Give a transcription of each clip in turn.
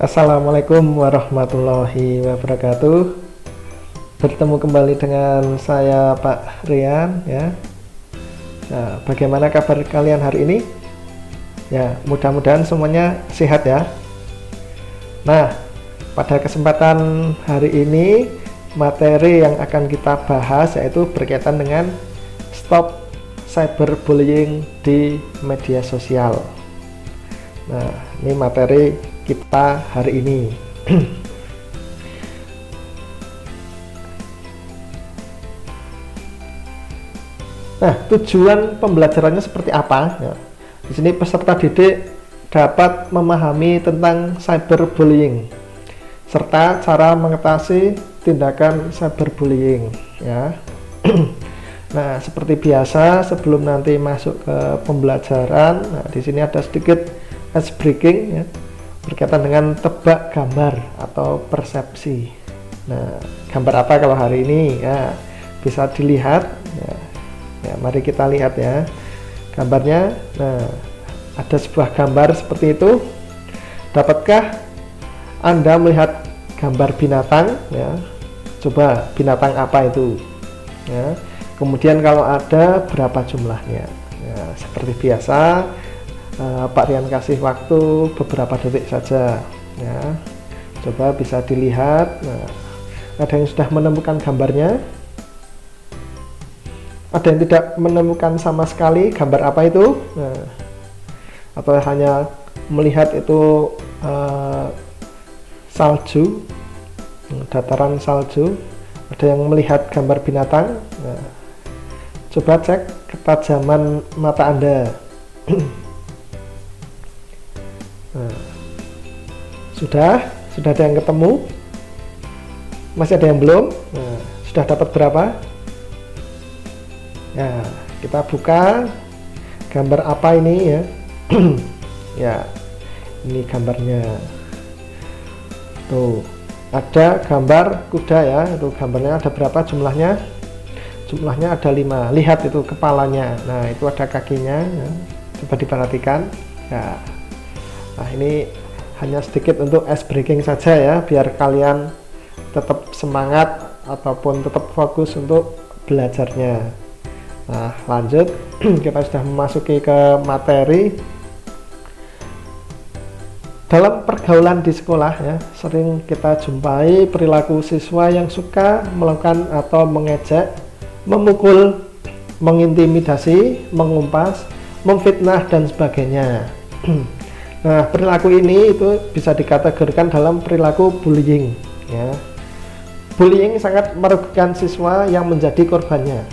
Assalamualaikum warahmatullahi wabarakatuh. Bertemu kembali dengan saya Pak Rian ya. Nah, bagaimana kabar kalian hari ini? Ya, mudah-mudahan semuanya sehat ya. Nah, pada kesempatan hari ini materi yang akan kita bahas yaitu berkaitan dengan stop cyberbullying di media sosial. Nah, ini materi kita hari ini. Nah, tujuan pembelajarannya seperti apa? Ya, di sini peserta didik dapat memahami tentang cyberbullying serta cara mengatasi tindakan cyberbullying. Ya. Nah, seperti biasa sebelum nanti masuk ke pembelajaran, nah di sini ada sedikit ice breaking ya, berkaitan dengan tebak gambar atau persepsi. Nah, gambar apa kalau hari ini? Ya, bisa dilihat. Ya, mari kita lihat ya gambarnya. Nah, ada sebuah gambar seperti itu. Dapatkah Anda melihat gambar binatang? Ya, coba binatang apa itu? Ya. Kemudian kalau ada berapa jumlahnya? Ya, seperti biasa. Pak Rian kasih waktu beberapa detik saja ya. Coba bisa dilihat. Nah, ada yang sudah menemukan gambarnya, ada yang tidak menemukan sama sekali gambar apa itu. Nah, atau hanya melihat itu salju, dataran salju. Ada yang melihat gambar binatang. Nah, coba cek ketajaman mata Anda. Nah, sudah ada yang ketemu? Masih ada yang belum? Nah, sudah dapat berapa? Nah, kita buka gambar apa ini ya. Ya, ini gambarnya. Tuh, ada gambar kuda ya. Itu gambarnya ada berapa jumlahnya? Jumlahnya ada 5. Lihat itu kepalanya. Nah, itu ada kakinya ya. Coba diperhatikan ya. Nah, ini hanya sedikit untuk ice breaking saja ya, biar kalian tetap semangat ataupun tetap fokus untuk belajarnya. Nah, lanjut. Kita sudah memasuki ke materi. Dalam pergaulan di sekolah ya, sering kita jumpai perilaku siswa yang suka melakukan atau mengejek, memukul, mengintimidasi, mengumpas, memfitnah dan sebagainya. Nah, perilaku ini itu bisa dikategorikan dalam perilaku bullying ya. Bullying sangat merugikan siswa yang menjadi korbannya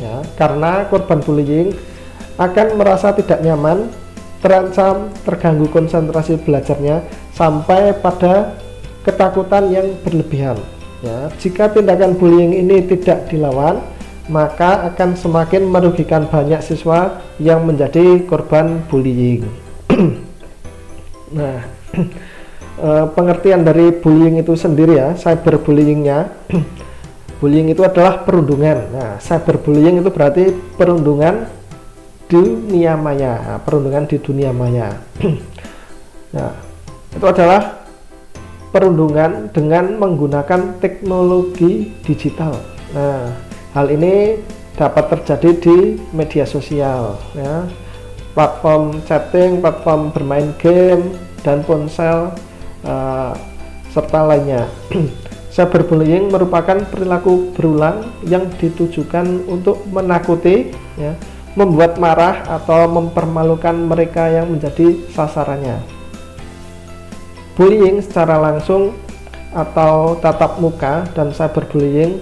ya, karena korban bullying akan merasa tidak nyaman, terancam, terganggu konsentrasi belajarnya sampai pada ketakutan yang berlebihan ya. Jika tindakan bullying ini tidak dilawan, maka akan semakin merugikan banyak siswa yang menjadi korban bullying. Nah, pengertian dari bullying itu sendiri ya, cyberbullyingnya. Bullying itu adalah perundungan. Nah, cyberbullying itu berarti perundungan dunia maya. Nah, perundungan di dunia maya. Nah, itu adalah perundungan dengan menggunakan teknologi digital. Nah, hal ini dapat terjadi di media sosial ya, platform chatting, platform bermain game, dan ponsel serta lainnya. Cyberbullying merupakan perilaku berulang yang ditujukan untuk menakuti ya, membuat marah atau mempermalukan mereka yang menjadi sasarannya. Bullying secara langsung atau tatap muka dan cyberbullying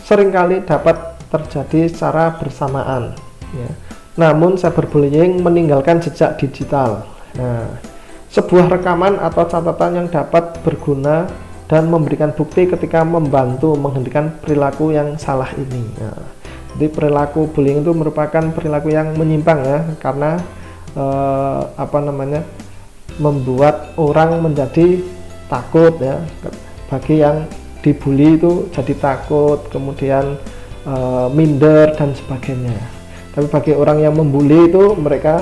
seringkali dapat terjadi secara bersamaan ya. Namun cyberbullying meninggalkan jejak digital. Nah, sebuah rekaman atau catatan yang dapat berguna dan memberikan bukti ketika membantu menghentikan perilaku yang salah ini. Nah, jadi perilaku bullying itu merupakan perilaku yang menyimpang ya, karena membuat orang menjadi takut ya. Bagi yang dibully itu jadi takut, kemudian minder dan sebagainya. Tapi bagi orang yang membuli itu mereka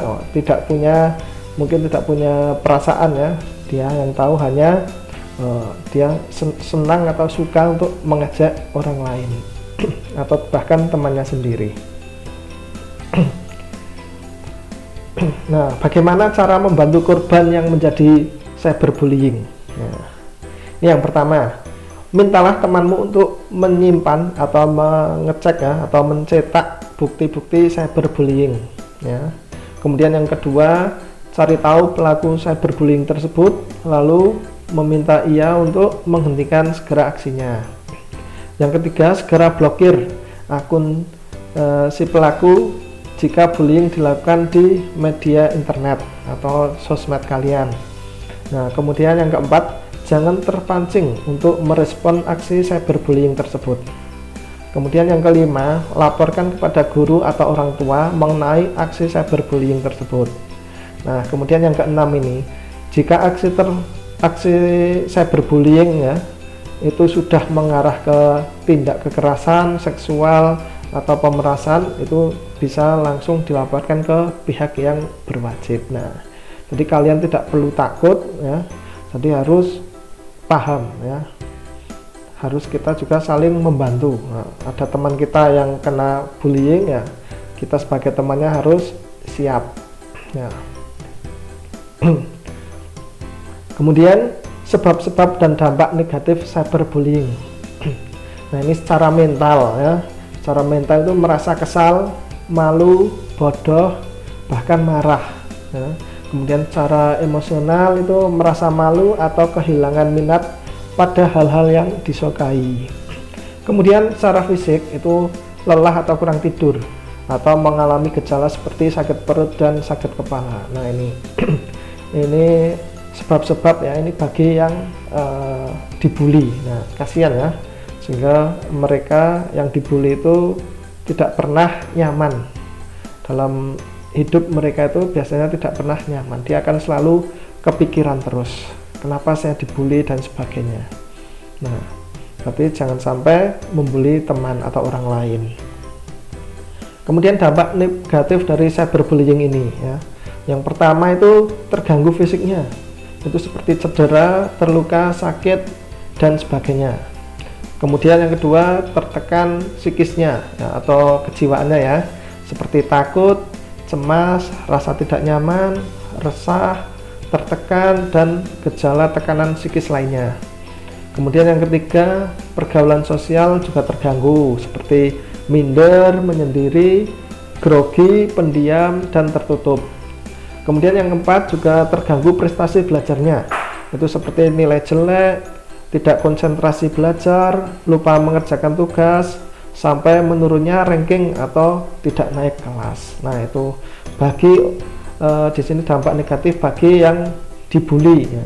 mungkin tidak punya perasaan ya, Dia yang tahu hanya dia senang atau suka untuk mengajak orang lain atau bahkan temannya sendiri. Nah, bagaimana cara membantu korban yang menjadi cyberbullying? Nah, ini yang pertama, mintalah temanmu untuk menyimpan atau mengecek ya, atau mencetak bukti-bukti cyberbullying ya. Kemudian yang kedua, cari tahu pelaku cyberbullying tersebut, lalu meminta ia untuk menghentikan segera aksinya. Yang ketiga, segera blokir akun si pelaku jika bullying dilakukan di media internet atau sosmed kalian. Nah, kemudian yang keempat, jangan terpancing untuk merespon aksi cyberbullying tersebut. Kemudian yang kelima, laporkan kepada guru atau orang tua mengenai aksi cyberbullying tersebut. Nah, kemudian yang keenam ini, jika aksi cyberbullying ya itu sudah mengarah ke tindak kekerasan seksual atau pemerasan, itu bisa langsung dilaporkan ke pihak yang berwajib. Nah, jadi kalian tidak perlu takut ya, jadi harus paham ya, harus kita juga saling membantu. Nah, ada teman kita yang kena bullying ya, kita sebagai temannya harus siap ya. Kemudian sebab-sebab dan dampak negatif cyberbullying. Nah, ini secara mental ya. Secara mental itu merasa kesal, malu, bodoh, bahkan marah ya. Kemudian secara emosional itu merasa malu atau kehilangan minat pada hal-hal yang disukai. Kemudian secara fisik itu lelah atau kurang tidur, atau mengalami gejala seperti sakit perut dan sakit kepala. Nah, ini ini sebab-sebab ya, ini bagi yang dibully. Nah, kasihan ya, sehingga mereka yang dibully itu tidak pernah nyaman dalam hidup. Mereka itu biasanya tidak pernah nyaman, dia akan selalu kepikiran terus, kenapa saya dibully dan sebagainya. Nah, tapi jangan sampai membuli teman atau orang lain. Kemudian dampak negatif dari cyberbullying ini ya, yang pertama itu terganggu fisiknya, itu seperti cedera, terluka, sakit dan sebagainya. Kemudian yang kedua, tertekan psikisnya ya, atau kejiwaannya ya, seperti takut, cemas, rasa tidak nyaman, resah, tertekan, dan gejala tekanan psikis lainnya. Kemudian yang ketiga, pergaulan sosial juga terganggu, seperti minder, menyendiri, grogi, pendiam, dan tertutup. Kemudian yang keempat, juga terganggu prestasi belajarnya, itu seperti nilai jelek, tidak konsentrasi belajar, lupa mengerjakan tugas, sampai menurunnya ranking atau tidak naik kelas. Nah, itu bagi di sini dampak negatif bagi yang dibully ya.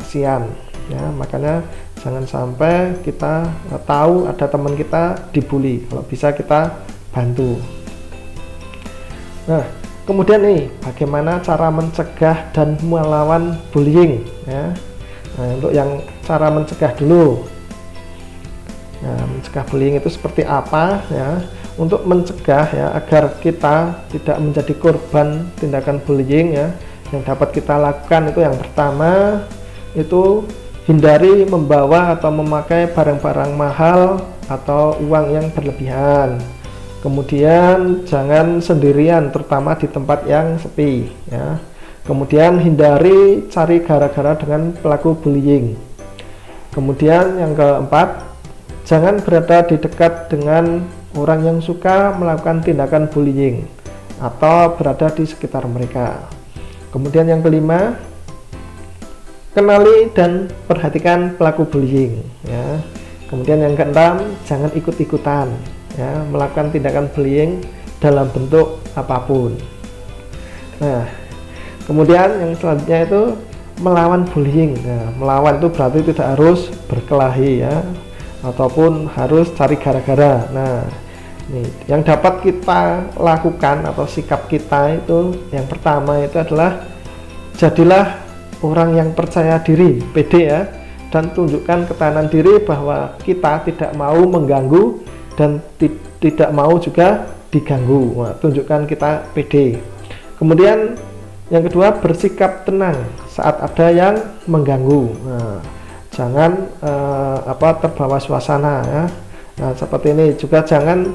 Kasihan ya, makanya jangan sampai kita tahu ada teman kita dibully, kalau bisa kita bantu. Nah, kemudian nih, bagaimana cara mencegah dan melawan bullying ya. Nah, untuk yang cara mencegah dulu. Nah, mencegah bullying itu seperti apa ya? Untuk mencegah ya, agar kita tidak menjadi korban tindakan bullying ya, yang dapat kita lakukan itu yang pertama itu hindari membawa atau memakai barang-barang mahal atau uang yang berlebihan. Kemudian jangan sendirian, terutama di tempat yang sepi ya. Kemudian hindari cari gara-gara dengan pelaku bullying. Kemudian yang keempat, jangan berada di dekat dengan orang yang suka melakukan tindakan bullying atau berada di sekitar mereka. Kemudian yang kelima, kenali dan perhatikan pelaku bullying ya. Kemudian yang keenam, jangan ikut-ikutan ya melakukan tindakan bullying dalam bentuk apapun. Nah, kemudian yang selanjutnya itu melawan bullying. Nah, melawan itu berarti tidak harus berkelahi ya, ataupun harus cari gara-gara. Nah, ini yang dapat kita lakukan atau sikap kita itu, yang pertama itu adalah jadilah orang yang percaya diri, pede ya, dan tunjukkan ketahanan diri bahwa kita tidak mau mengganggu dan tidak mau juga diganggu. Nah, tunjukkan kita pede. Kemudian yang kedua, bersikap tenang saat ada yang mengganggu. Nah, jangan terbawa suasana ya. Nah, seperti ini juga jangan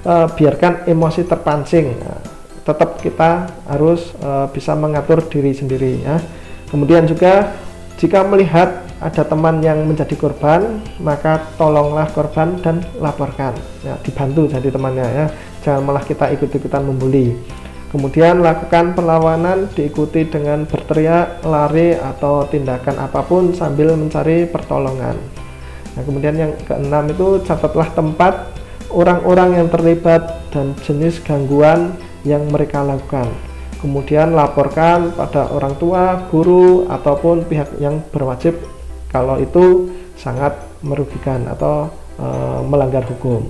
biarkan emosi terpancing. Nah, tetap kita harus bisa mengatur diri sendiri ya. Kemudian juga jika melihat ada teman yang menjadi korban, maka tolonglah korban dan laporkan ya, dibantu jadi temannya ya, jangan malah kita ikut-ikutan membuli. Kemudian lakukan perlawanan diikuti dengan berteriak, lari, atau tindakan apapun sambil mencari pertolongan. Nah, kemudian yang keenam itu catatlah tempat, orang-orang yang terlibat, dan jenis gangguan yang mereka lakukan. Kemudian laporkan pada orang tua, guru, ataupun pihak yang berwajib kalau itu sangat merugikan atau melanggar hukum.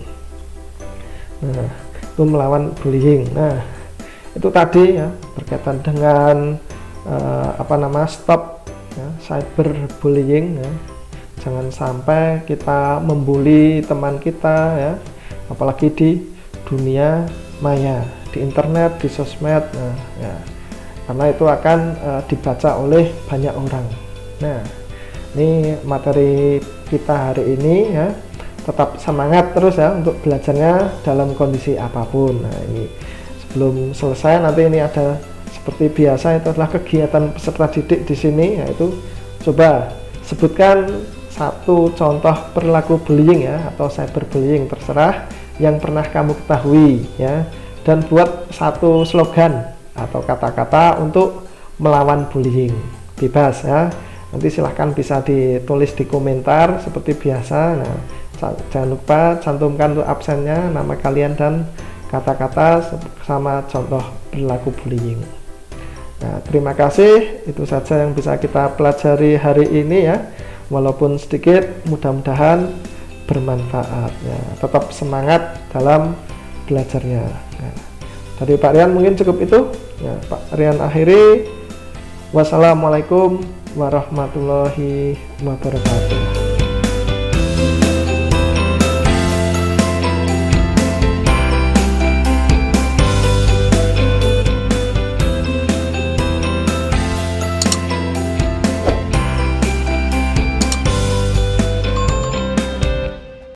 Nah, itu melawan bullying. Nah, itu tadi ya berkaitan dengan stop ya, cyberbullying ya. Jangan sampai kita membuli teman kita ya, apalagi di dunia maya, di internet, di sosmed. Nah, ya, karena itu akan dibaca oleh banyak orang. Nah, ini materi kita hari ini ya. Tetap semangat terus ya untuk belajarnya dalam kondisi apapun. Nah, ini sebelum selesai nanti ini ada seperti biasa, itu adalah kegiatan peserta didik di sini, yaitu coba sebutkan satu contoh perilaku bullying ya atau cyberbullying, terserah yang pernah kamu ketahui ya, dan buat satu slogan atau kata-kata untuk melawan bullying. Bebas ya, nanti silahkan bisa ditulis di komentar seperti biasa. Nah, jangan lupa cantumkan untuk absennya nama kalian dan kata-kata sama contoh perilaku bullying. Nah, terima kasih, itu saja yang bisa kita pelajari hari ini ya, walaupun sedikit, mudah-mudahan bermanfaat ya. Tetap semangat dalam belajarnya. Nah, dari Pak Rian mungkin cukup itu ya. Pak Rian akhiri, wassalamualaikum warahmatullahi wabarakatuh.